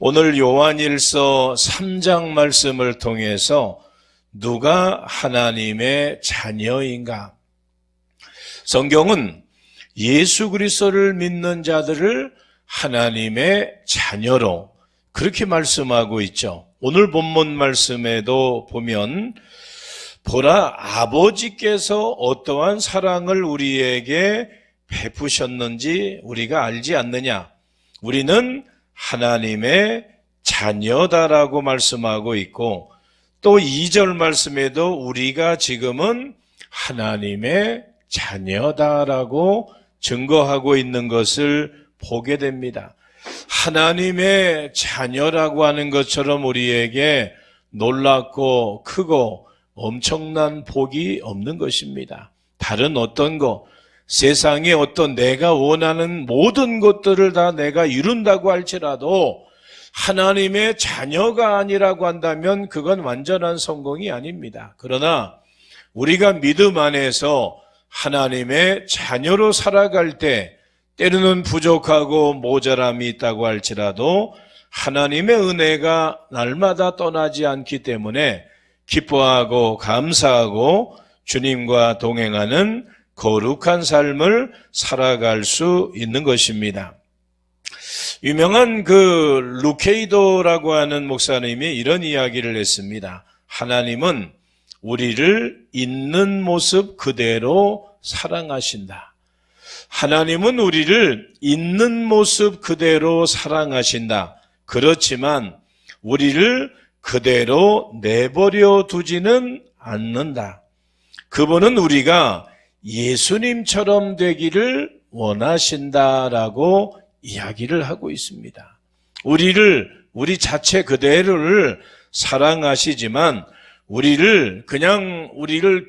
오늘 요한일서 3장 말씀을 통해서 누가 하나님의 자녀인가? 성경은 예수 그리스도를 믿는 자들을 하나님의 자녀로 그렇게 말씀하고 있죠. 오늘 본문 말씀에도 보면 보라, 아버지께서 어떠한 사랑을 우리에게 베푸셨는지 우리가 알지 않느냐? 우리는 하나님의 자녀다라고 말씀하고 있고, 또 2절 말씀에도 우리가 지금은 하나님의 자녀다라고 증거하고 있는 것을 보게 됩니다. 하나님의 자녀라고 하는 것처럼 우리에게 놀랍고 크고 엄청난 복이 없는 것입니다. 다른 어떤 것, 세상에 어떤 내가 원하는 모든 것들을 다 내가 이룬다고 할지라도 하나님의 자녀가 아니라고 한다면 그건 완전한 성공이 아닙니다. 그러나 우리가 믿음 안에서 하나님의 자녀로 살아갈 때 때로는 부족하고 모자람이 있다고 할지라도 하나님의 은혜가 날마다 떠나지 않기 때문에 기뻐하고 감사하고 주님과 동행하는 거룩한 삶을 살아갈 수 있는 것입니다. 유명한 루케이도라고 하는 목사님이 이런 이야기를 했습니다. 하나님은 우리를 있는 모습 그대로 사랑하신다. 하나님은 우리를 있는 모습 그대로 사랑하신다. 그렇지만 우리를 그대로 내버려 두지는 않는다. 그분은 우리가 예수님처럼 되기를 원하신다라고 이야기를 하고 있습니다. 우리 자체 그대로를 사랑하시지만 우리를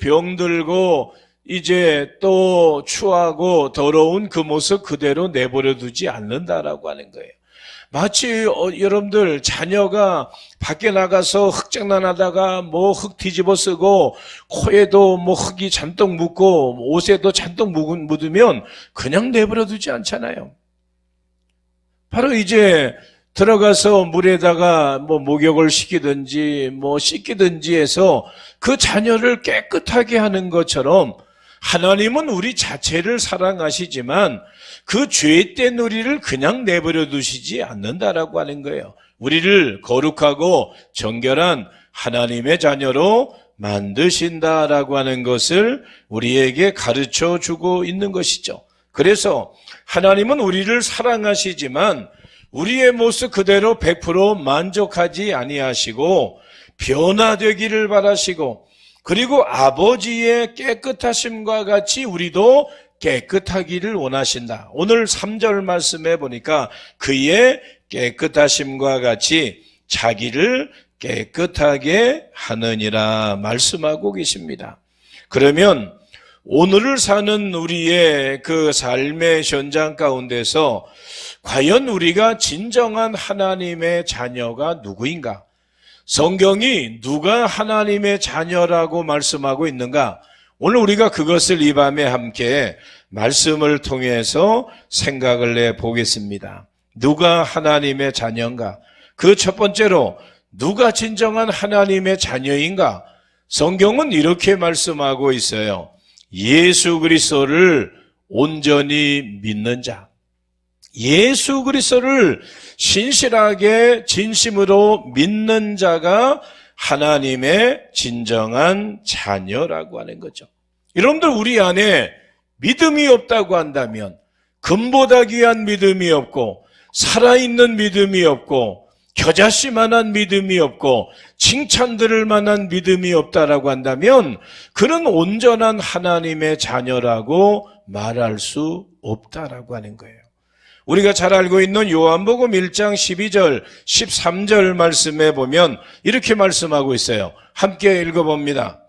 병들고 이제 또 추하고 더러운 그 모습 그대로 내버려 두지 않는다라고 하는 거예요. 마치 여러분들 자녀가 밖에 나가서 흙장난하다가 흙 뒤집어 쓰고 코에도 흙이 잔뜩 묻고 옷에도 잔뜩 묻으면 그냥 내버려 두지 않잖아요. 바로 이제 들어가서 물에다가 목욕을 시키든지 씻기든지 해서 그 자녀를 깨끗하게 하는 것처럼 하나님은 우리 자체를 사랑하시지만 그 죄된 우리를 그냥 내버려 두시지 않는다라고 하는 거예요. 우리를 거룩하고 정결한 하나님의 자녀로 만드신다라고 하는 것을 우리에게 가르쳐 주고 있는 것이죠. 그래서 하나님은 우리를 사랑하시지만 우리의 모습 그대로 100% 만족하지 아니하시고 변화되기를 바라시고, 그리고 아버지의 깨끗하심과 같이 우리도 깨끗하기를 원하신다. 오늘 3절 말씀에 보니까 그의 깨끗하심과 같이 자기를 깨끗하게 하느니라 말씀하고 계십니다. 그러면 오늘을 사는 우리의 그 삶의 현장 가운데서 과연 우리가 진정한 하나님의 자녀가 누구인가? 성경이 누가 하나님의 자녀라고 말씀하고 있는가? 오늘 우리가 그것을 이 밤에 함께 말씀을 통해서 생각을 해보겠습니다. 누가 하나님의 자녀인가? 그 첫 번째로 누가 진정한 하나님의 자녀인가? 성경은 이렇게 말씀하고 있어요. 예수 그리스도를 온전히 믿는 자. 예수 그리스도를 신실하게 진심으로 믿는 자가 하나님의 진정한 자녀라고 하는 거죠. 여러분들, 우리 안에 믿음이 없다고 한다면, 금보다 귀한 믿음이 없고 살아있는 믿음이 없고 겨자씨만한 믿음이 없고 칭찬 들을 만한 믿음이 없다라고 한다면 그는 온전한 하나님의 자녀라고 말할 수 없다라고 하는 거예요. 우리가 잘 알고 있는 요한복음 1장 12절, 13절 말씀에 보면 이렇게 말씀하고 있어요. 함께 읽어봅니다.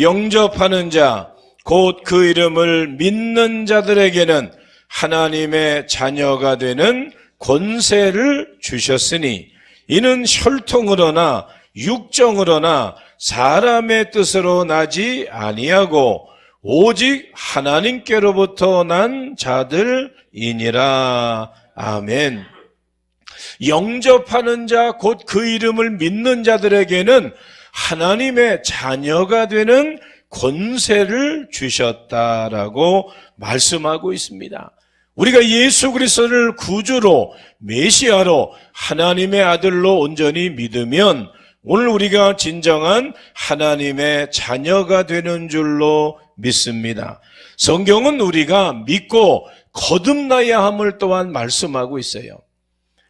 영접하는 자, 곧 그 이름을 믿는 자들에게는 하나님의 자녀가 되는 권세를 주셨으니 이는 혈통으로나 육정으로나 사람의 뜻으로 나지 아니하고 오직 하나님께로부터 난 자들이니라. 아멘. 영접하는 자, 곧 그 이름을 믿는 자들에게는 하나님의 자녀가 되는 권세를 주셨다라고 말씀하고 있습니다. 우리가 예수 그리스도를 구주로, 메시아로, 하나님의 아들로 온전히 믿으면 오늘 우리가 진정한 하나님의 자녀가 되는 줄로 믿습니다. 성경은 우리가 믿고 거듭나야 함을 또한 말씀하고 있어요.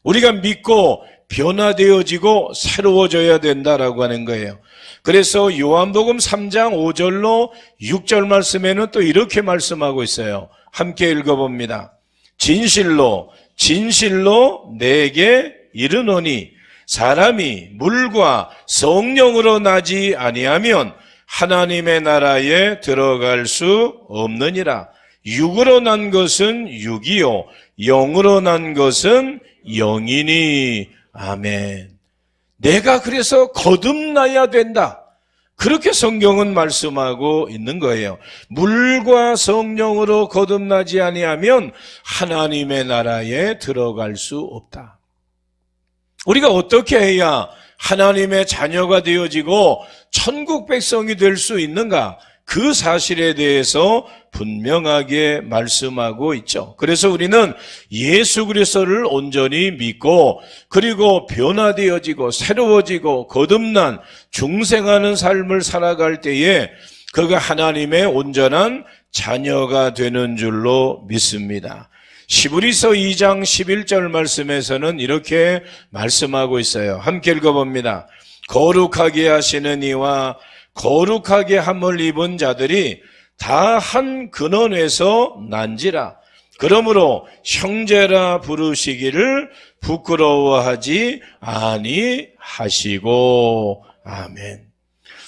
우리가 믿고 변화되어지고 새로워져야 된다라고 하는 거예요. 그래서 요한복음 3장 5절로 6절 말씀에는 또 이렇게 말씀하고 있어요. 함께 읽어봅니다. 진실로 진실로 내게 이르노니 사람이 물과 성령으로 나지 아니하면 하나님의 나라에 들어갈 수 없느니라. 육으로 난 것은 육이요 영으로 난 것은 영이니. 아멘. 내가 그래서 거듭나야 된다. 그렇게 성경은 말씀하고 있는 거예요. 물과 성령으로 거듭나지 아니하면 하나님의 나라에 들어갈 수 없다. 우리가 어떻게 해야 하나님의 자녀가 되어지고 천국 백성이 될 수 있는가? 그 사실에 대해서 분명하게 말씀하고 있죠. 그래서 우리는 예수 그리스도를 온전히 믿고 그리고 변화되어지고 새로워지고 거듭난 중생하는 삶을 살아갈 때에 그가 하나님의 온전한 자녀가 되는 줄로 믿습니다. 시브리서 2장 11절 말씀에서는 이렇게 말씀하고 있어요. 함께 읽어봅니다. 거룩하게 하시는 이와 거룩하게 함을 입은 자들이 다 한 근원에서 난지라. 그러므로 형제라 부르시기를 부끄러워하지 아니하시고. 아멘.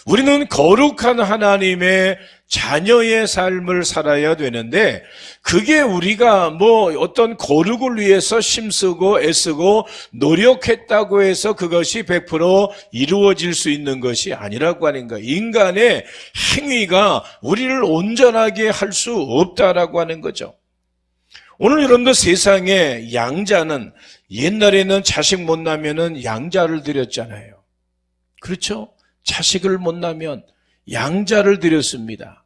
우리는 거룩한 하나님의 자녀의 삶을 살아야 되는데 그게 우리가 어떤 거룩을 위해서 힘쓰고 애쓰고 노력했다고 해서 그것이 100% 이루어질 수 있는 것이 아니라고 하는 거예요. 인간의 행위가 우리를 온전하게 할 수 없다라고 하는 거죠. 오늘 여러분들 세상에 양자는 옛날에는 자식 못 나면은 양자를 드렸잖아요. 그렇죠? 자식을 못 나면 양자를 드렸습니다.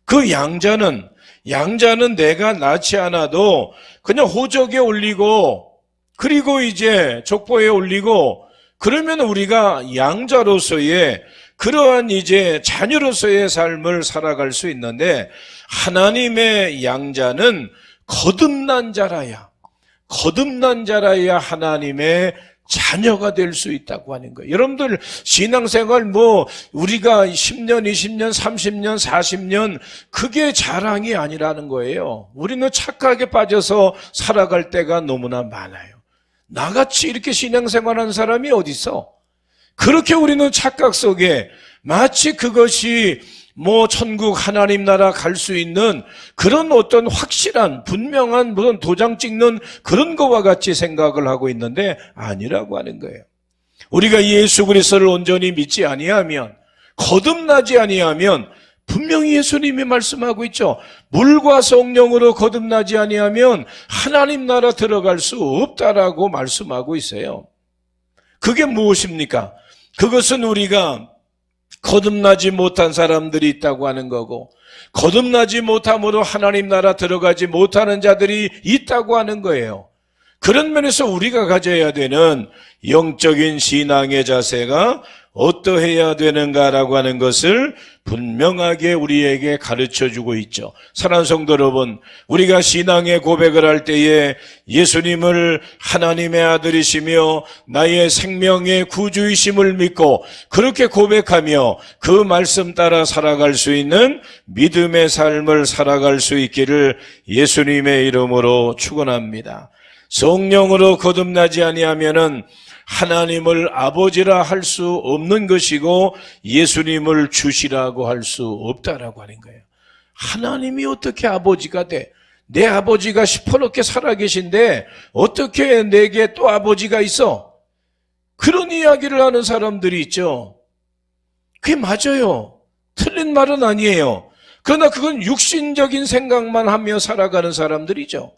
그 양자는 내가 낳지 않아도 그냥 호적에 올리고 그리고 이제 족보에 올리고 그러면 우리가 양자로서의 그러한 이제 자녀로서의 삶을 살아갈 수 있는데 하나님의 양자는 거듭난 자라야 하나님의 자녀가 될 수 있다고 하는 거예요. 여러분들 신앙생활 우리가 10년, 20년, 30년, 40년 그게 자랑이 아니라는 거예요. 우리는 착각에 빠져서 살아갈 때가 너무나 많아요. 나같이 이렇게 신앙생활하는 사람이 어디 있어? 그렇게 우리는 착각 속에 마치 그것이 천국 하나님 나라 갈 수 있는 그런 어떤 확실한 분명한 무슨 도장 찍는 그런 거와 같이 생각을 하고 있는데 아니라고 하는 거예요. 우리가 예수 그리스도를 온전히 믿지 아니하면 거듭나지 아니하면 분명히 예수님이 말씀하고 있죠. 물과 성령으로 거듭나지 아니하면 하나님 나라 들어갈 수 없다라고 말씀하고 있어요. 그게 무엇입니까? 그것은 우리가 거듭나지 못한 사람들이 있다고 하는 거고 거듭나지 못함으로 하나님 나라 들어가지 못하는 자들이 있다고 하는 거예요. 그런 면에서 우리가 가져야 되는 영적인 신앙의 자세가 어떠해야 되는가라고 하는 것을 분명하게 우리에게 가르쳐주고 있죠. 사랑하는 성도 여러분, 우리가 신앙의 고백을 할 때에 예수님을 하나님의 아들이시며 나의 생명의 구주이심을 믿고 그렇게 고백하며 그 말씀 따라 살아갈 수 있는 믿음의 삶을 살아갈 수 있기를 예수님의 이름으로 축원합니다. 성령으로 거듭나지 아니하면은 하나님을 아버지라 할 수 없는 것이고 예수님을 주시라고 할 수 없다라고 하는 거예요. 하나님이 어떻게 아버지가 돼? 내 아버지가 시퍼렇게 살아계신데 어떻게 내게 또 아버지가 있어? 그런 이야기를 하는 사람들이 있죠. 그게 맞아요. 틀린 말은 아니에요. 그러나 그건 육신적인 생각만 하며 살아가는 사람들이죠.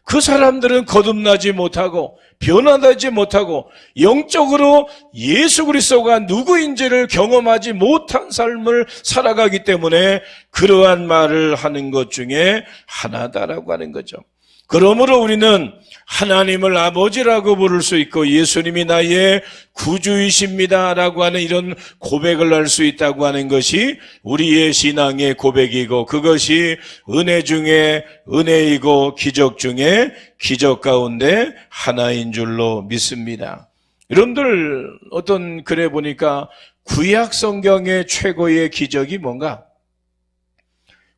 그 사람들은 거듭나지 못하고 변화되지 못하고 영적으로 예수 그리스도가 누구인지를 경험하지 못한 삶을 살아가기 때문에 그러한 말을 하는 것 중에 하나다라고 하는 거죠. 그러므로 우리는 하나님을 아버지라고 부를 수 있고 예수님이 나의 구주이십니다라고 하는 이런 고백을 할 수 있다고 하는 것이 우리의 신앙의 고백이고, 그것이 은혜 중에 은혜이고 기적 중에 기적 가운데 하나인 줄로 믿습니다. 여러분들 어떤 글에 보니까 구약 성경의 최고의 기적이 뭔가?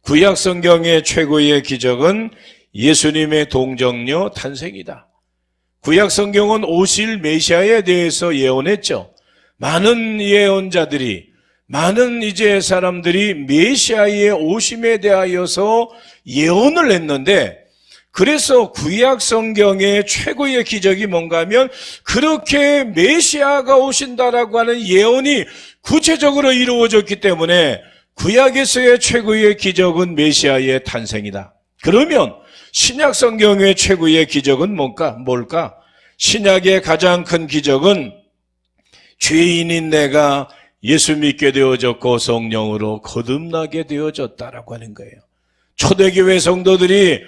구약 성경의 최고의 기적은 예수님의 동정녀 탄생이다. 구약 성경은 오실 메시아에 대해서 예언했죠. 많은 예언자들이, 많은 이제 사람들이 메시아의 오심에 대하여서 예언을 했는데, 그래서 구약 성경의 최고의 기적이 뭔가 하면 그렇게 메시아가 오신다라고 하는 예언이 구체적으로 이루어졌기 때문에 구약에서의 최고의 기적은 메시아의 탄생이다. 그러면 신약 성경의 최고의 기적은 뭘까? 신약의 가장 큰 기적은 죄인인 내가 예수 믿게 되어졌고 성령으로 거듭나게 되어졌다라고 하는 거예요. 초대교회 성도들이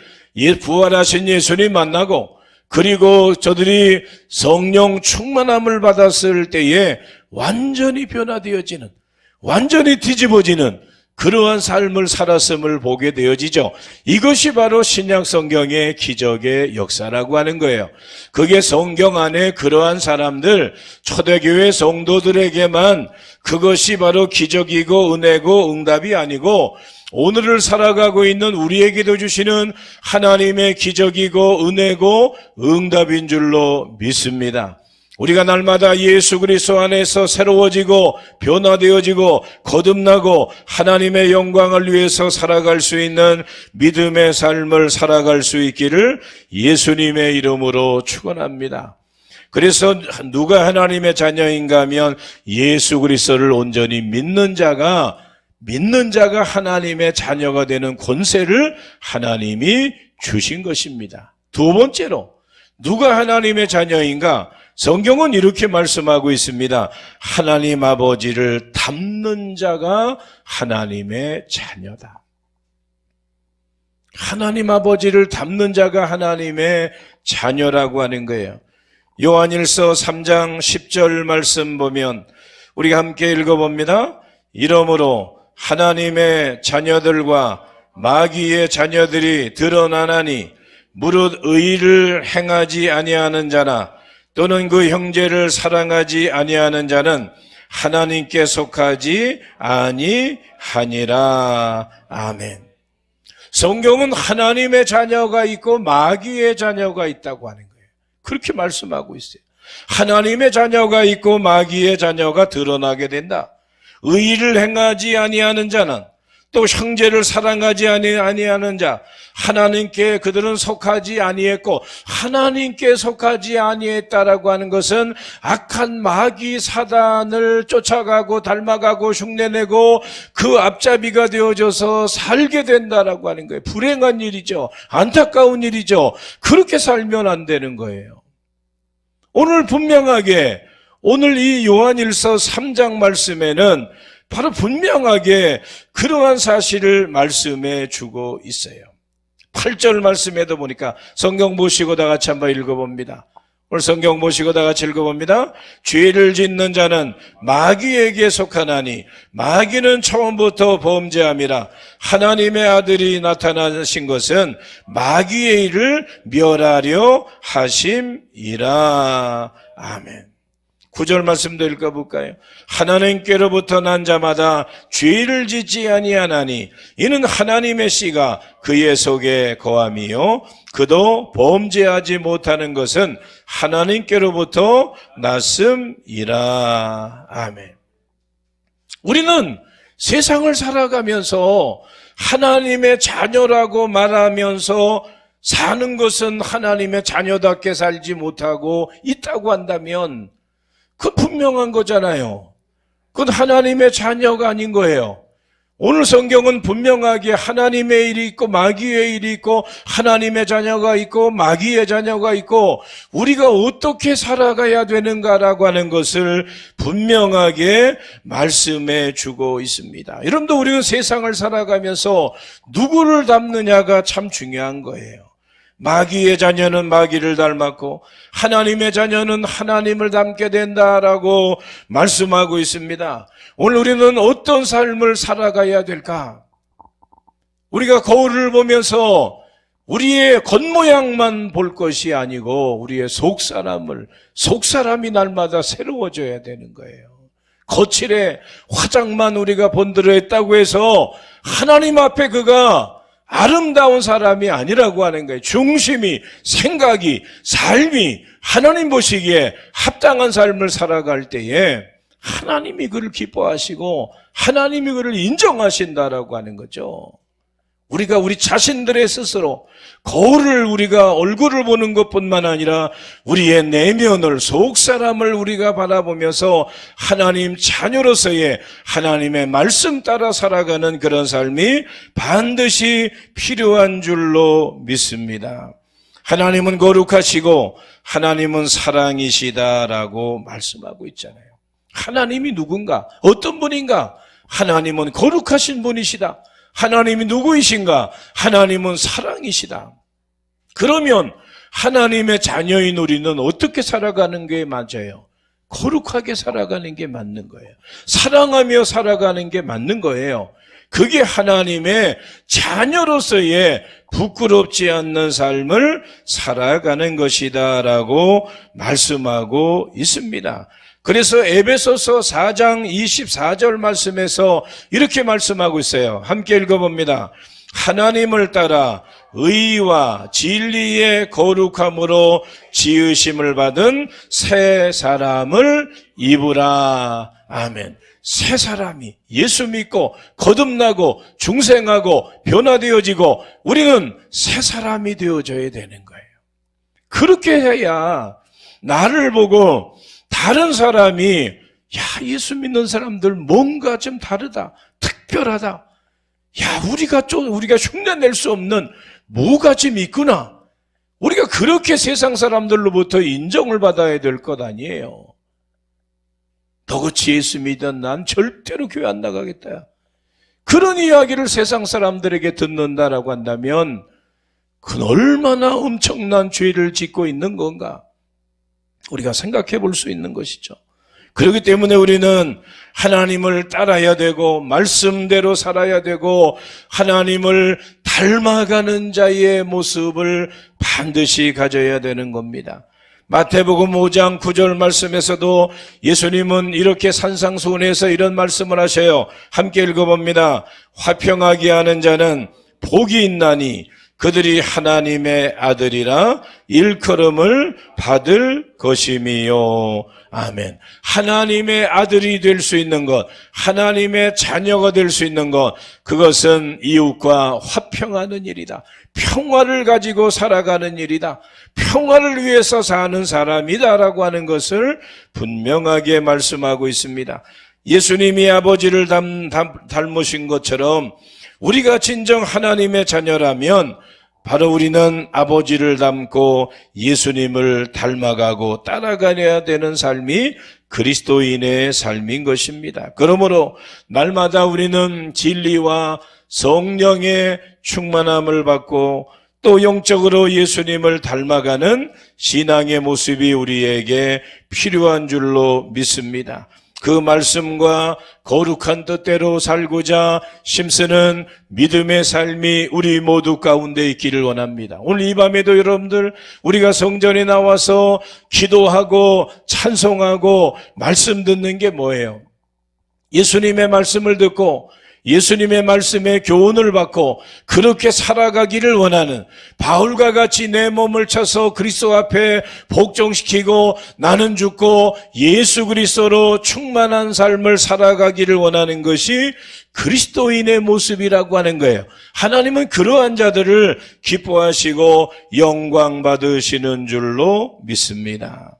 부활하신 예수님 만나고, 그리고 저들이 성령 충만함을 받았을 때에 완전히 변화되어지는, 완전히 뒤집어지는 그러한 삶을 살았음을 보게 되어지죠. 이것이 바로 신약 성경의 기적의 역사라고 하는 거예요. 그게 성경 안에 그러한 사람들, 초대교회 성도들에게만 그것이 바로 기적이고 은혜고 응답이 아니고, 오늘을 살아가고 있는 우리에게도 주시는 하나님의 기적이고 은혜고 응답인 줄로 믿습니다. 우리가 날마다 예수 그리스도 안에서 새로워지고 변화되어지고 거듭나고 하나님의 영광을 위해서 살아갈 수 있는 믿음의 삶을 살아갈 수 있기를 예수님의 이름으로 축원합니다. 그래서 누가 하나님의 자녀인가 하면 예수 그리스도를 온전히 믿는 자가 하나님의 자녀가 되는 권세를 하나님이 주신 것입니다. 두 번째로 누가 하나님의 자녀인가? 성경은 이렇게 말씀하고 있습니다. 하나님 아버지를 닮는 자가 하나님의 자녀다. 하나님 아버지를 닮는 자가 하나님의 자녀라고 하는 거예요. 요한일서 3장 10절 말씀 보면 우리가 함께 읽어봅니다. 이러므로 하나님의 자녀들과 마귀의 자녀들이 드러나나니 무릇 의를 행하지 아니하는 자나 또는 그 형제를 사랑하지 아니하는 자는 하나님께 속하지 아니하니라. 아멘. 성경은 하나님의 자녀가 있고 마귀의 자녀가 있다고 하는 거예요. 그렇게 말씀하고 있어요. 하나님의 자녀가 있고 마귀의 자녀가 드러나게 된다. 의를 행하지 아니하는 자는, 또 형제를 사랑하지 아니하는 자, 하나님께 그들은 속하지 아니했고 하나님께 속하지 아니했다라고 하는 것은 악한 마귀 사단을 쫓아가고 닮아가고 흉내내고 그 앞잡이가 되어져서 살게 된다라고 하는 거예요. 불행한 일이죠. 안타까운 일이죠. 그렇게 살면 안 되는 거예요. 오늘 분명하게 오늘 이 요한일서 3장 말씀에는 바로 분명하게 그러한 사실을 말씀해 주고 있어요. 8절 말씀에도 보니까 성경 보시고 다 같이 한번 읽어봅니다. 오늘 성경 보시고 다 같이 읽어봅니다. 죄를 짓는 자는 마귀에게 속하나니 마귀는 처음부터 범죄함이라. 하나님의 아들이 나타나신 것은 마귀의 일을 멸하려 하심이라. 아멘. 9절 말씀도 읽어볼까요? 하나님께로부터 난 자마다 죄를 짓지 아니하나니 이는 하나님의 씨가 그의 속에 거함이요 그도 범죄하지 못하는 것은 하나님께로부터 났음이라. 아멘. 우리는 세상을 살아가면서 하나님의 자녀라고 말하면서 사는 것은 하나님의 자녀답게 살지 못하고 있다고 한다면 그 분명한 거잖아요. 그건 하나님의 자녀가 아닌 거예요. 오늘 성경은 분명하게 하나님의 일이 있고 마귀의 일이 있고 하나님의 자녀가 있고 마귀의 자녀가 있고 우리가 어떻게 살아가야 되는가라고 하는 것을 분명하게 말씀해 주고 있습니다. 여러분도 우리는 세상을 살아가면서 누구를 닮느냐가 참 중요한 거예요. 마귀의 자녀는 마귀를 닮았고 하나님의 자녀는 하나님을 닮게 된다라고 말씀하고 있습니다. 오늘 우리는 어떤 삶을 살아가야 될까? 우리가 거울을 보면서 우리의 겉모양만 볼 것이 아니고 우리의 속사람이 날마다 새로워져야 되는 거예요. 거칠에 화장만 우리가 본드려 했다고 해서 하나님 앞에 그가 아름다운 사람이 아니라고 하는 거예요. 중심이, 생각이, 삶이 하나님 보시기에 합당한 삶을 살아갈 때에 하나님이 그를 기뻐하시고 하나님이 그를 인정하신다라고 하는 거죠. 우리가 우리 자신들의 스스로 거울을 우리가 얼굴을 보는 것뿐만 아니라 우리의 내면을, 속사람을 우리가 바라보면서 하나님 자녀로서의 하나님의 말씀 따라 살아가는 그런 삶이 반드시 필요한 줄로 믿습니다. 하나님은 거룩하시고 하나님은 사랑이시다라고 말씀하고 있잖아요. 하나님이 누군가? 어떤 분인가? 하나님은 거룩하신 분이시다. 하나님이 누구이신가? 하나님은 사랑이시다. 그러면 하나님의 자녀인 우리는 어떻게 살아가는 게 맞아요? 거룩하게 살아가는 게 맞는 거예요. 사랑하며 살아가는 게 맞는 거예요. 그게 하나님의 자녀로서의 부끄럽지 않는 삶을 살아가는 것이다라고 말씀하고 있습니다. 그래서 에베소서 4장 24절 말씀에서 이렇게 말씀하고 있어요. 함께 읽어봅니다. 하나님을 따라 의와 진리의 거룩함으로 지으심을 받은 새 사람을 입으라. 아멘. 새 사람이 예수 믿고 거듭나고 중생하고 변화되어지고 우리는 새 사람이 되어져야 되는 거예요. 그렇게 해야 나를 보고 다른 사람이 야, 예수 믿는 사람들 뭔가 좀 다르다, 특별하다. 야, 우리가 흉내낼 수 없는 뭐가 좀 있구나. 우리가 그렇게 세상 사람들로부터 인정을 받아야 될 것 아니에요. 너같이 예수 믿은 난 절대로 교회 안 나가겠다. 그런 이야기를 세상 사람들에게 듣는다라고 한다면 그건 얼마나 엄청난 죄를 짓고 있는 건가? 우리가 생각해 볼 수 있는 것이죠. 그렇기 때문에 우리는 하나님을 따라야 되고 말씀대로 살아야 되고 하나님을 닮아가는 자의 모습을 반드시 가져야 되는 겁니다. 마태복음 5장 9절 말씀에서도 예수님은 이렇게 산상수훈에서 이런 말씀을 하셔요. 함께 읽어봅니다. 화평하게 하는 자는 복이 있나니 그들이 하나님의 아들이라 일컬음을 받을 것임이요. 아멘. 하나님의 아들이 될 수 있는 것, 하나님의 자녀가 될 수 있는 것, 그것은 이웃과 화평하는 일이다. 평화를 가지고 살아가는 일이다. 평화를 위해서 사는 사람이다라고 하는 것을 분명하게 말씀하고 있습니다. 예수님이 아버지를 닮으신 것처럼 우리가 진정 하나님의 자녀라면 바로 우리는 아버지를 닮고 예수님을 닮아가고 따라가야 되는 삶이 그리스도인의 삶인 것입니다. 그러므로 날마다 우리는 진리와 성령의 충만함을 받고 또 영적으로 예수님을 닮아가는 신앙의 모습이 우리에게 필요한 줄로 믿습니다. 그 말씀과 거룩한 뜻대로 살고자 힘쓰는 믿음의 삶이 우리 모두 가운데 있기를 원합니다. 오늘 이 밤에도 여러분들 우리가 성전에 나와서 기도하고 찬송하고 말씀 듣는 게 뭐예요? 예수님의 말씀을 듣고 예수님의 말씀에 교훈을 받고 그렇게 살아가기를 원하는 바울과 같이 내 몸을 쳐서 그리스도 앞에 복종시키고 나는 죽고 예수 그리스도로 충만한 삶을 살아가기를 원하는 것이 그리스도인의 모습이라고 하는 거예요. 하나님은 그러한 자들을 기뻐하시고 영광 받으시는 줄로 믿습니다.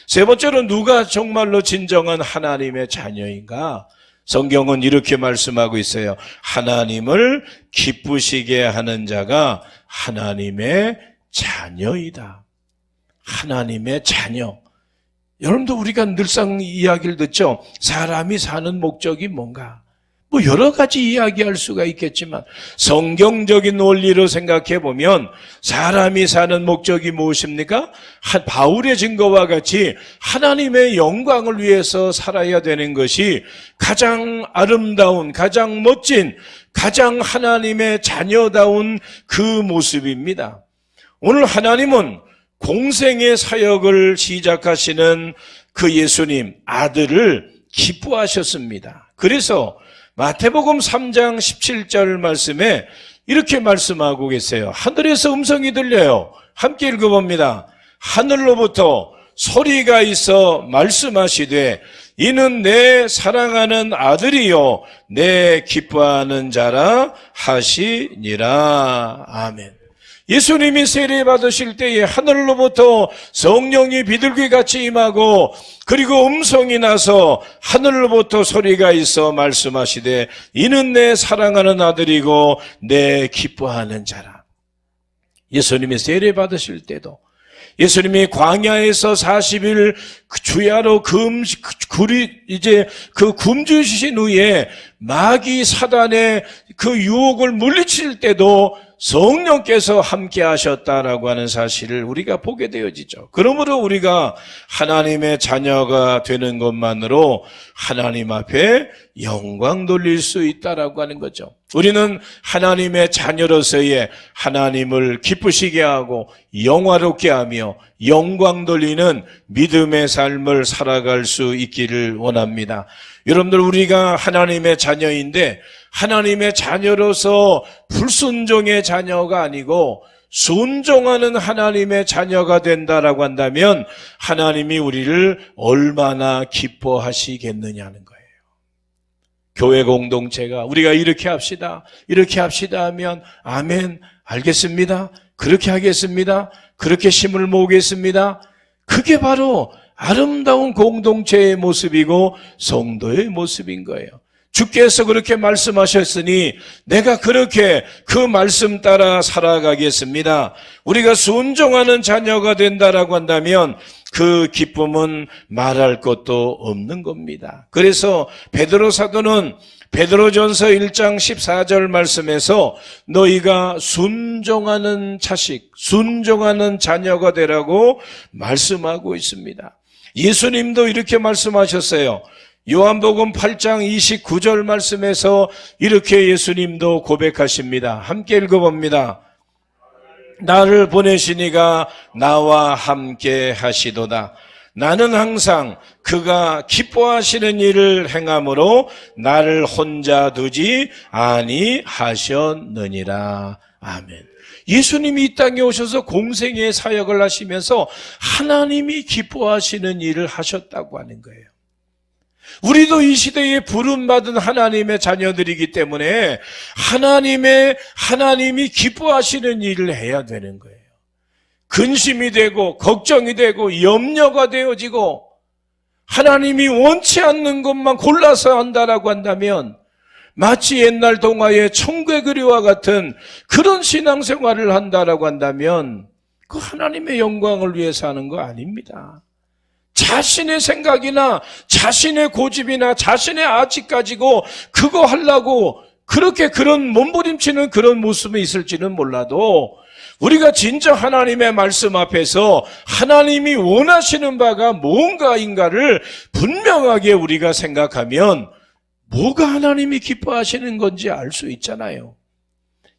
세 번째로 누가 정말로 진정한 하나님의 자녀인가? 성경은 이렇게 말씀하고 있어요. 하나님을 기쁘시게 하는 자가 하나님의 자녀이다. 하나님의 자녀. 여러분도 우리가 늘상 이야기를 듣죠. 사람이 사는 목적이 뭔가? 뭐 여러 가지 이야기할 수가 있겠지만 성경적인 원리로 생각해 보면 사람이 사는 목적이 무엇입니까? 바울의 증거와 같이 하나님의 영광을 위해서 살아야 되는 것이 가장 아름다운, 가장 멋진, 가장 하나님의 자녀다운 그 모습입니다. 오늘 하나님은 공생의 사역을 시작하시는 그 예수님 아들을 기뻐하셨습니다. 그래서 마태복음 3장 17절 말씀에 이렇게 말씀하고 계세요. 하늘에서 음성이 들려요. 함께 읽어봅니다. 하늘로부터 소리가 있어 말씀하시되 이는 내 사랑하는 아들이요 내 기뻐하는 자라 하시니라. 아멘. 예수님이 세례 받으실 때에 하늘로부터 성령이 비둘기같이 임하고 그리고 음성이 나서 하늘로부터 소리가 있어 말씀하시되 이는 내 사랑하는 아들이고 내 기뻐하는 자라. 예수님이 세례 받으실 때도 예수님이 광야에서 40일 주야로 굶주시신 후에 마귀 사단의 그 유혹을 물리칠 때도 성령께서 함께 하셨다라고 하는 사실을 우리가 보게 되어지죠. 그러므로 우리가 하나님의 자녀가 되는 것만으로 하나님 앞에 영광 돌릴 수 있다라고 하는 거죠. 우리는 하나님의 자녀로서의 하나님을 기쁘시게 하고 영화롭게 하며 영광 돌리는 믿음의 삶을 살아갈 수 있기를 원합니다. 여러분들, 우리가 하나님의 자녀인데 하나님의 자녀로서 불순종의 자녀가 아니고 순종하는 하나님의 자녀가 된다라고 한다면 하나님이 우리를 얼마나 기뻐하시겠느냐는 거예요. 교회 공동체가 우리가 이렇게 합시다 하면 아멘, 알겠습니다, 그렇게 하겠습니다, 그렇게 힘을 모으겠습니다. 그게 바로 아름다운 공동체의 모습이고 성도의 모습인 거예요. 주께서 그렇게 말씀하셨으니 내가 그렇게 그 말씀 따라 살아가겠습니다. 우리가 순종하는 자녀가 된다라고 한다면 그 기쁨은 말할 것도 없는 겁니다. 그래서 베드로 사도는 베드로전서 1장 14절 말씀에서 너희가 순종하는 자식, 순종하는 자녀가 되라고 말씀하고 있습니다. 예수님도 이렇게 말씀하셨어요. 요한복음 8장 29절 말씀에서 이렇게 예수님도 고백하십니다. 함께 읽어봅니다. 나를 보내시니가 나와 함께 하시도다. 나는 항상 그가 기뻐하시는 일을 행함으로 나를 혼자 두지 아니하셨느니라. 아멘. 예수님이 이 땅에 오셔서 공생의 사역을 하시면서 하나님이 기뻐하시는 일을 하셨다고 하는 거예요. 우리도 이 시대에 부름받은 하나님의 자녀들이기 때문에 하나님이 기뻐하시는 일을 해야 되는 거예요. 근심이 되고 걱정이 되고 염려가 되어지고 하나님이 원치 않는 것만 골라서 한다라고 한다면 마치 옛날 동화의 천국의 그리와 같은 그런 신앙생활을 한다라고 한다면 그 하나님의 영광을 위해서 하는 거 아닙니다. 자신의 생각이나 자신의 고집이나 자신의 아직 가지고 그거 하려고 그렇게 그런 몸부림치는 그런 모습이 있을지는 몰라도 우리가 진짜 하나님의 말씀 앞에서 하나님이 원하시는 바가 뭔가인가를 분명하게 우리가 생각하면 뭐가 하나님이 기뻐하시는 건지 알 수 있잖아요.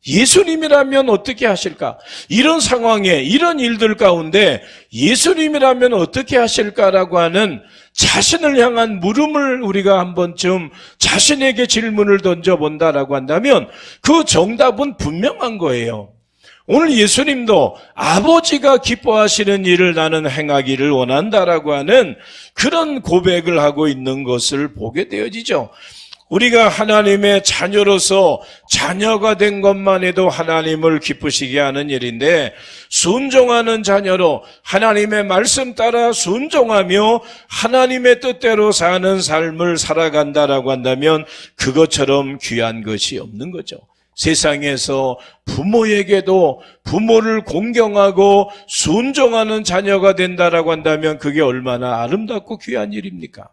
예수님이라면 어떻게 하실까? 이런 상황에 이런 일들 가운데 예수님이라면 어떻게 하실까라고 하는 자신을 향한 물음을 우리가 한 번쯤 자신에게 질문을 던져본다라고 한다면 그 정답은 분명한 거예요. 오늘 예수님도 아버지가 기뻐하시는 일을 나는 행하기를 원한다라고 하는 그런 고백을 하고 있는 것을 보게 되어지죠. 우리가 하나님의 자녀로서 자녀가 된 것만 해도 하나님을 기쁘시게 하는 일인데, 순종하는 자녀로 하나님의 말씀 따라 순종하며 하나님의 뜻대로 사는 삶을 살아간다라고 한다면 그것처럼 귀한 것이 없는 거죠. 세상에서 부모에게도 부모를 공경하고 순종하는 자녀가 된다라고 한다면 그게 얼마나 아름답고 귀한 일입니까?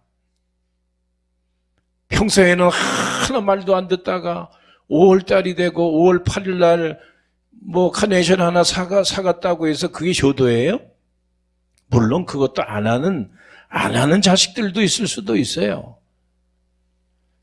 평소에는 하나 말도 안 듣다가 5월달이 되고 5월 8일 날 카네이션 하나 사갔다고 해서 그게 효도예요? 물론 그것도 안 하는 자식들도 있을 수도 있어요.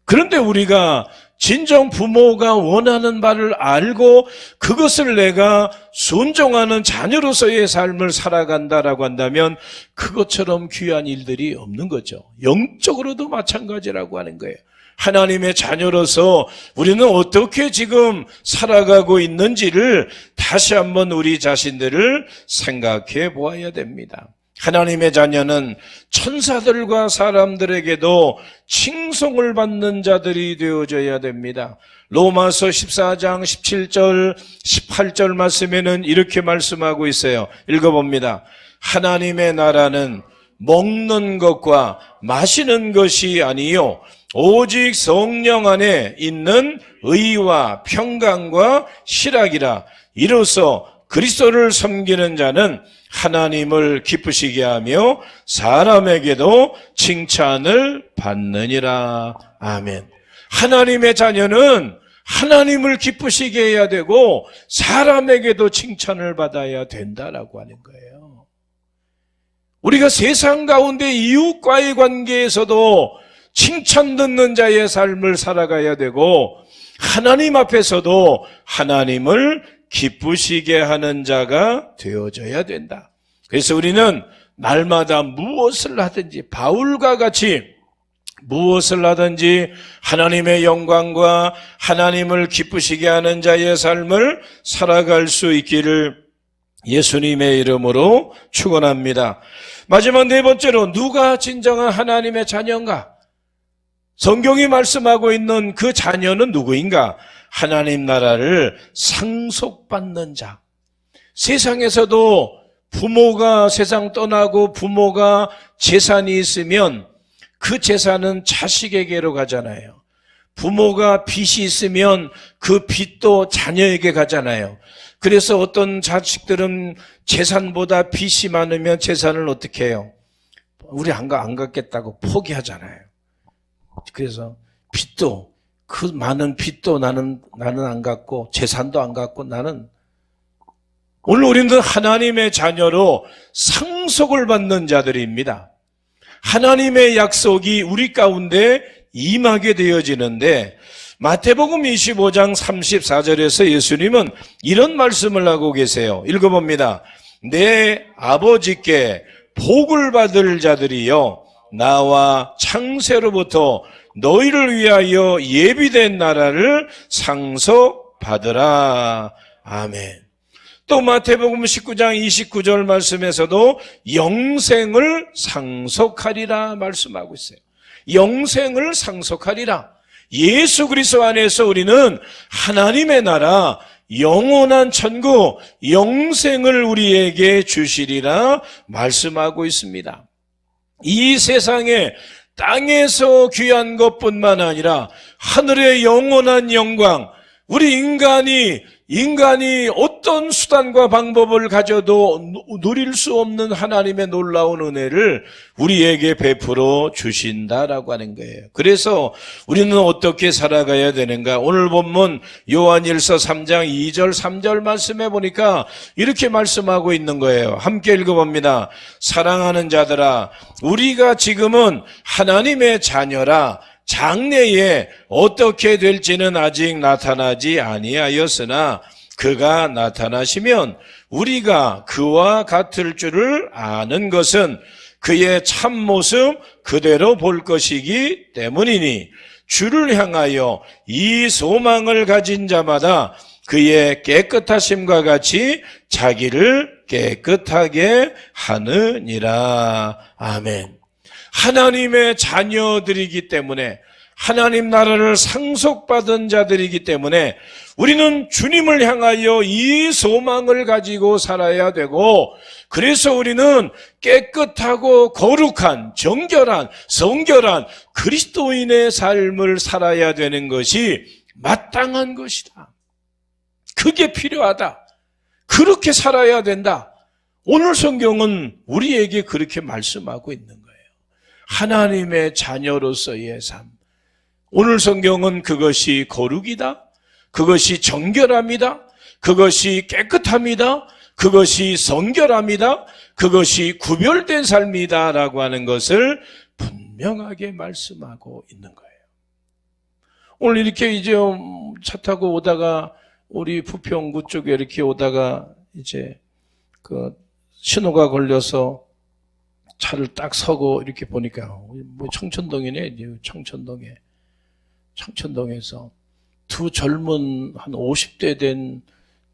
그런데 우리가 진정 부모가 원하는 바를 알고 그것을 내가 순종하는 자녀로서의 삶을 살아간다라고 한다면 그것처럼 귀한 일들이 없는 거죠. 영적으로도 마찬가지라고 하는 거예요. 하나님의 자녀로서 우리는 어떻게 지금 살아가고 있는지를 다시 한번 우리 자신들을 생각해 보아야 됩니다. 하나님의 자녀는 천사들과 사람들에게도 칭송을 받는 자들이 되어져야 됩니다. 로마서 14장 17절 18절 말씀에는 이렇게 말씀하고 있어요. 읽어봅니다. 하나님의 나라는 먹는 것과 마시는 것이 아니요 오직 성령 안에 있는 의와 평강과 실학이라. 이로써 그리스도를 섬기는 자는 하나님을 기쁘시게 하며 사람에게도 칭찬을 받느니라. 아멘. 하나님의 자녀는 하나님을 기쁘시게 해야 되고 사람에게도 칭찬을 받아야 된다라고 하는 거예요. 우리가 세상 가운데 이웃과의 관계에서도 칭찬 듣는 자의 삶을 살아가야 되고 하나님 앞에서도 하나님을 기쁘시게 하는 자가 되어져야 된다. 그래서 우리는 날마다 무엇을 하든지 바울과 같이 무엇을 하든지 하나님의 영광과 하나님을 기쁘시게 하는 자의 삶을 살아갈 수 있기를 예수님의 이름으로 축원합니다. 마지막 네 번째로 누가 진정한 하나님의 자녀인가? 성경이 말씀하고 있는 그 자녀는 누구인가? 하나님 나라를 상속받는 자. 세상에서도 부모가 세상 떠나고 부모가 재산이 있으면 그 재산은 자식에게로 가잖아요. 부모가 빚이 있으면 그 빚도 자녀에게 가잖아요. 그래서 어떤 자식들은 재산보다 빚이 많으면 재산을 어떻게 해요? 우리 안 갖겠다고 포기하잖아요. 그래서 빚도 그 많은 빚도 나는 안 갖고 재산도 안 갖고 나는 오늘 우리는 하나님의 자녀로 상속을 받는 자들입니다. 하나님의 약속이 우리 가운데 임하게 되어지는데 마태복음 25장 34절에서 예수님은 이런 말씀을 하고 계세요. 읽어봅니다. 내 아버지께 복을 받을 자들이여 나와 창세로부터 너희를 위하여 예비된 나라를 상속받으라. 아멘. 또 마태복음 19장 29절 말씀에서도 영생을 상속하리라 말씀하고 있어요. 영생을 상속하리라. 예수 그리스도 안에서 우리는 하나님의 나라, 영원한 천국, 영생을 우리에게 주시리라 말씀하고 있습니다. 이 세상에 땅에서 귀한 것뿐만 아니라 하늘의 영원한 영광, 우리 인간이 어떤 수단과 방법을 가져도 누릴 수 없는 하나님의 놀라운 은혜를 우리에게 베풀어 주신다라고 하는 거예요. 그래서 우리는 어떻게 살아가야 되는가? 오늘 본문 요한일서 3장 2절 3절 말씀해 보니까 이렇게 말씀하고 있는 거예요. 함께 읽어봅니다. 사랑하는 자들아, 우리가 지금은 하나님의 자녀라. 장래에 어떻게 될지는 아직 나타나지 아니하였으나 그가 나타나시면 우리가 그와 같을 줄을 아는 것은 그의 참모습 그대로 볼 것이기 때문이니 주를 향하여 이 소망을 가진 자마다 그의 깨끗하심과 같이 자기를 깨끗하게 하느니라. 아멘. 하나님의 자녀들이기 때문에 하나님 나라를 상속받은 자들이기 때문에 우리는 주님을 향하여 이 소망을 가지고 살아야 되고, 그래서 우리는 깨끗하고 거룩한, 정결한, 성결한 그리스도인의 삶을 살아야 되는 것이 마땅한 것이다. 그게 필요하다. 그렇게 살아야 된다. 오늘 성경은 우리에게 그렇게 말씀하고 있는 거예요. 하나님의 자녀로서의 삶. 오늘 성경은 그것이 거룩이다. 그것이 정결합니다. 그것이 깨끗합니다. 그것이 성결합니다. 그것이 구별된 삶이다 라고 하는 것을 분명하게 말씀하고 있는 거예요. 오늘 이렇게 이제 차 타고 오다가 우리 부평구 쪽에 이렇게 오다가 이제 그 신호가 걸려서 차를 딱 서고 이렇게 보니까 뭐 청천동이네. 청천동에서 두 젊은 한 50대 된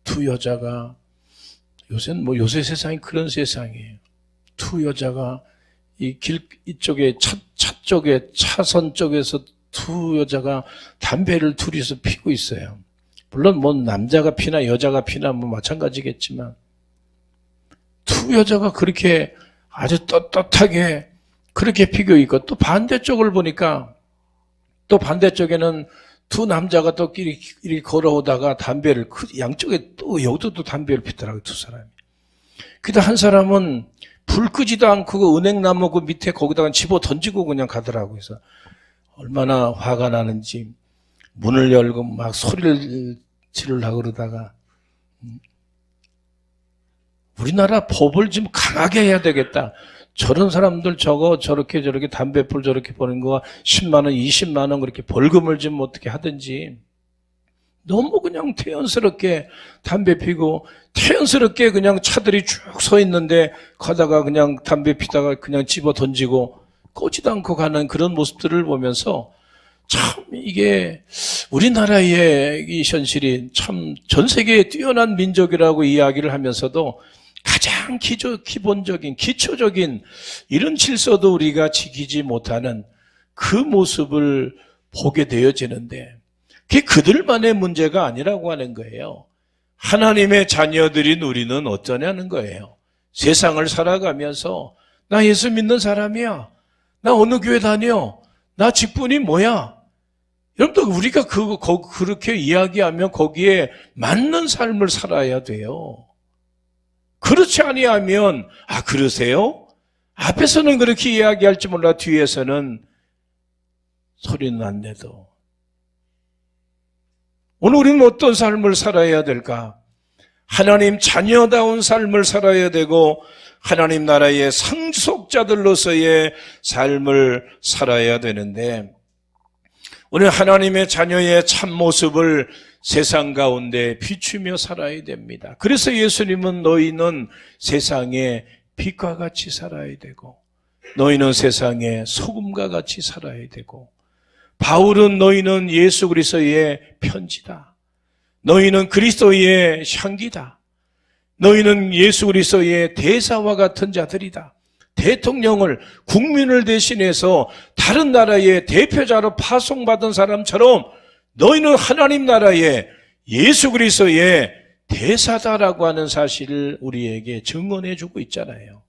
두 여자가, 요새는 뭐 요새 세상이 그런 세상이에요. 두 여자가 이 길 이쪽에 차 쪽에 차선 쪽에서 두 여자가 담배를 둘이서 피고 있어요. 물론 뭐 남자가 피나 여자가 피나 뭐 마찬가지겠지만 두 여자가 그렇게 아주 떳떳하게 그렇게 피고 있고, 또 반대쪽을 보니까 또 반대쪽에는 두 남자가 또 이렇게 걸어오다가 담배를, 양쪽에 또 여기도 담배를 피더라고요, 두 사람이. 그다 한 사람은 불 끄지도 않고 그 은행나무 그 밑에 거기다가 집어 던지고 그냥 가더라고요. 그래서 얼마나 화가 나는지 문을 열고 막 소리를 지르려고 그러다가, 우리나라 법을 좀 강하게 해야 되겠다. 저런 사람들 저렇게 담배불 저렇게 버는 거가 10만 원, 20만 원 그렇게 벌금을 좀 어떻게 하든지. 너무 그냥 태연스럽게 담배 피고 태연스럽게 그냥 차들이 쭉 서 있는데 가다가 그냥 담배 피다가 그냥 집어 던지고 꺼지도 않고 가는 그런 모습들을 보면서 참 이게 우리나라의 이 현실이 참 전 세계에 뛰어난 민족이라고 이야기를 하면서도 가장 기본적인, 기초적인 이런 질서도 우리가 지키지 못하는 그 모습을 보게 되어지는데, 그게 그들만의 문제가 아니라고 하는 거예요. 하나님의 자녀들인 우리는 어떠냐는 거예요. 세상을 살아가면서 나 예수 믿는 사람이야. 나 어느 교회 다녀. 나 직분이 뭐야. 여러분들 우리가 그렇게 이야기하면 거기에 맞는 삶을 살아야 돼요. 그렇지 아니하면 그러세요? 앞에서는 그렇게 이야기할지 몰라 뒤에서는 소리는 안 내도. 오늘 우리는 어떤 삶을 살아야 될까? 하나님 자녀다운 삶을 살아야 되고 하나님 나라의 상속자들로서의 삶을 살아야 되는데, 우리는 하나님의 자녀의 참모습을 세상 가운데 비추며 살아야 됩니다. 그래서 예수님은 너희는 세상의 빛과 같이 살아야 되고 너희는 세상의 소금과 같이 살아야 되고, 바울은 너희는 예수 그리스도의 편지다. 너희는 그리스도의 향기다. 너희는 예수 그리스도의 대사와 같은 자들이다. 대통령을, 국민을 대신해서 다른 나라의 대표자로 파송받은 사람처럼 너희는 하나님 나라의 예수 그리스도의 대사다라고 하는 사실을 우리에게 증언해 주고 있잖아요.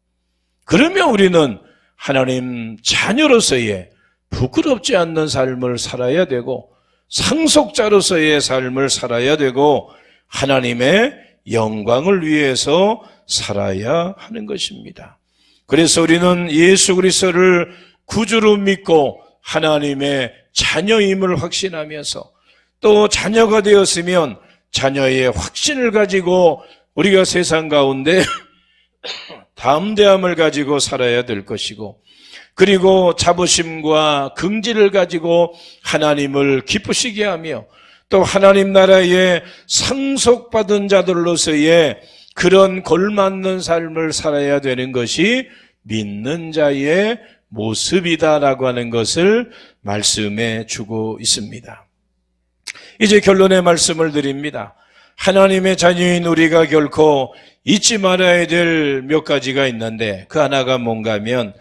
그러면 우리는 하나님 자녀로서의 부끄럽지 않는 삶을 살아야 되고 상속자로서의 삶을 살아야 되고 하나님의 영광을 위해서 살아야 하는 것입니다. 그래서 우리는 예수 그리스도를 구주로 믿고 하나님의 자녀임을 확신하면서 또 자녀가 되었으면 자녀의 확신을 가지고 우리가 세상 가운데 담대함을 가지고 살아야 될 것이고, 그리고 자부심과 긍지를 가지고 하나님을 기쁘시게 하며 또 하나님 나라의 상속받은 자들로서의 그런 걸맞는 삶을 살아야 되는 것이 믿는 자의 모습이다라고 하는 것을 말씀해 주고 있습니다. 이제 결론의 말씀을 드립니다. 하나님의 자녀인 우리가 결코 잊지 말아야 될 몇 가지가 있는데 그 하나가 뭔가 하면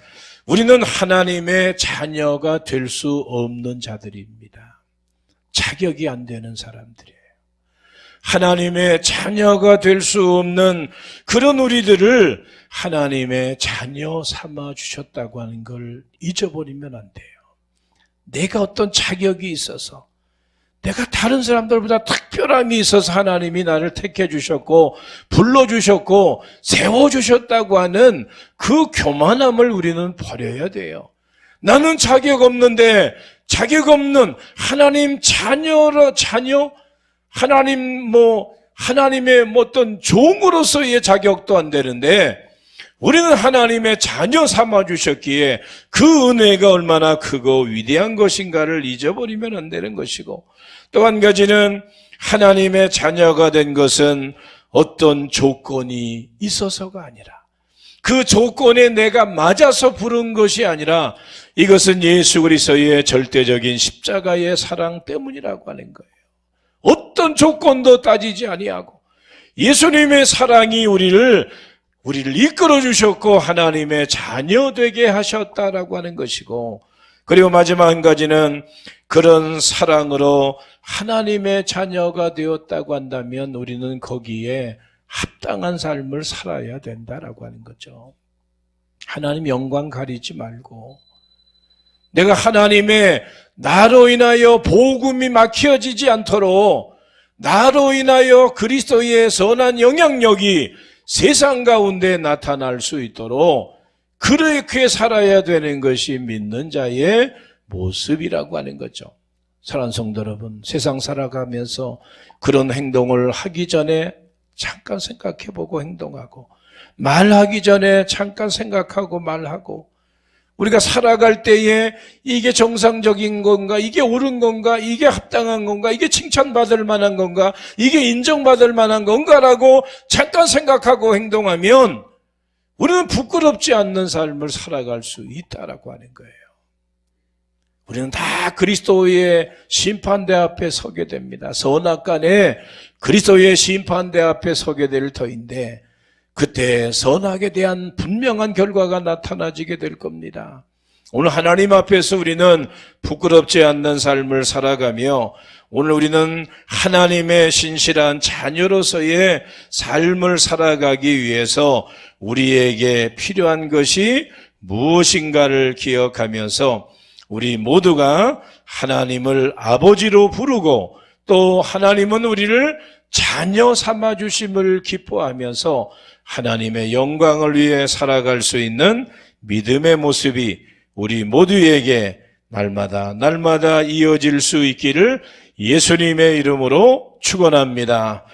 우리는 하나님의 자녀가 될 수 없는 자들입니다. 자격이 안 되는 사람들이에요. 하나님의 자녀가 될 수 없는 그런 우리들을 하나님의 자녀 삼아 주셨다고 하는 걸 잊어버리면 안 돼요. 내가 어떤 자격이 있어서, 내가 다른 사람들보다 특별함이 있어서 하나님이 나를 택해 주셨고 불러주셨고 세워주셨다고 하는 그 교만함을 우리는 버려야 돼요. 나는 자격 없는데, 자격 없는 하나님 자녀, 하나님의 어떤 종으로서의 자격도 안 되는데, 우리는 하나님의 자녀 삼아주셨기에 그 은혜가 얼마나 크고 위대한 것인가를 잊어버리면 안 되는 것이고, 또 한 가지는 하나님의 자녀가 된 것은 어떤 조건이 있어서가 아니라, 그 조건에 내가 맞아서 부른 것이 아니라 이것은 예수 그리스도의 절대적인 십자가의 사랑 때문이라고 하는 거예요. 어떤 조건도 따지지 아니하고 예수님의 사랑이 우리를 이끌어 주셨고 하나님의 자녀 되게 하셨다라고 하는 것이고, 그리고 마지막 한 가지는 그런 사랑으로 하나님의 자녀가 되었다고 한다면 우리는 거기에 합당한 삶을 살아야 된다라고 하는 거죠. 하나님 영광 가리지 말고, 내가 하나님의 나로 인하여 복음이 막혀지지 않도록, 나로 인하여 그리스도의 선한 영향력이 세상 가운데 나타날 수 있도록 그렇게 살아야 되는 것이 믿는 자의 모습이라고 하는 거죠. 사랑하는 성도 여러분, 세상 살아가면서 그런 행동을 하기 전에 잠깐 생각해보고 행동하고, 말하기 전에 잠깐 생각하고 말하고, 우리가 살아갈 때에 이게 정상적인 건가, 이게 옳은 건가, 이게 합당한 건가, 이게 칭찬받을 만한 건가, 이게 인정받을 만한 건가라고 잠깐 생각하고 행동하면 우리는 부끄럽지 않는 삶을 살아갈 수 있다라고 하는 거예요. 우리는 다 그리스도의 심판대 앞에 서게 됩니다. 선악간에 그리스도의 심판대 앞에 서게 될 터인데, 그때 선악에 대한 분명한 결과가 나타나지게 될 겁니다. 오늘 하나님 앞에서 우리는 부끄럽지 않는 삶을 살아가며, 오늘 우리는 하나님의 신실한 자녀로서의 삶을 살아가기 위해서 우리에게 필요한 것이 무엇인가를 기억하면서 우리 모두가 하나님을 아버지로 부르고, 또 하나님은 우리를 자녀 삼아주심을 기뻐하면서 하나님의 영광을 위해 살아갈 수 있는 믿음의 모습이 우리 모두에게 날마다 이어질 수 있기를 예수님의 이름으로 축원합니다.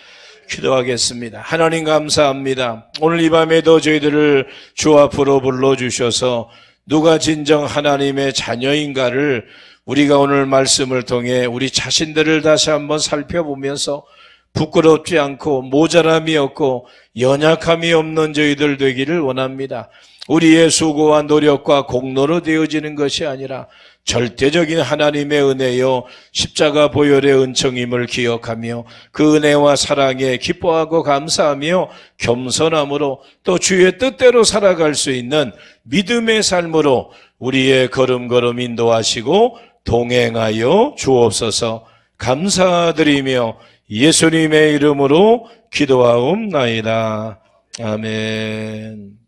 기도하겠습니다. 하나님 감사합니다. 오늘 이 밤에도 저희들을 주 앞으로 불러주셔서 누가 진정 하나님의 자녀인가를 우리가 오늘 말씀을 통해 우리 자신들을 다시 한번 살펴보면서 부끄럽지 않고 모자람이 없고 연약함이 없는 저희들 되기를 원합니다. 우리의 수고와 노력과 공로로 되어지는 것이 아니라 절대적인 하나님의 은혜요 십자가 보혈의 은총임을 기억하며 그 은혜와 사랑에 기뻐하고 감사하며 겸손함으로 또 주의 뜻대로 살아갈 수 있는 믿음의 삶으로 우리의 걸음걸음 인도하시고 동행하여 주옵소서. 감사드리며 예수님의 이름으로 기도하옵나이다. 아멘.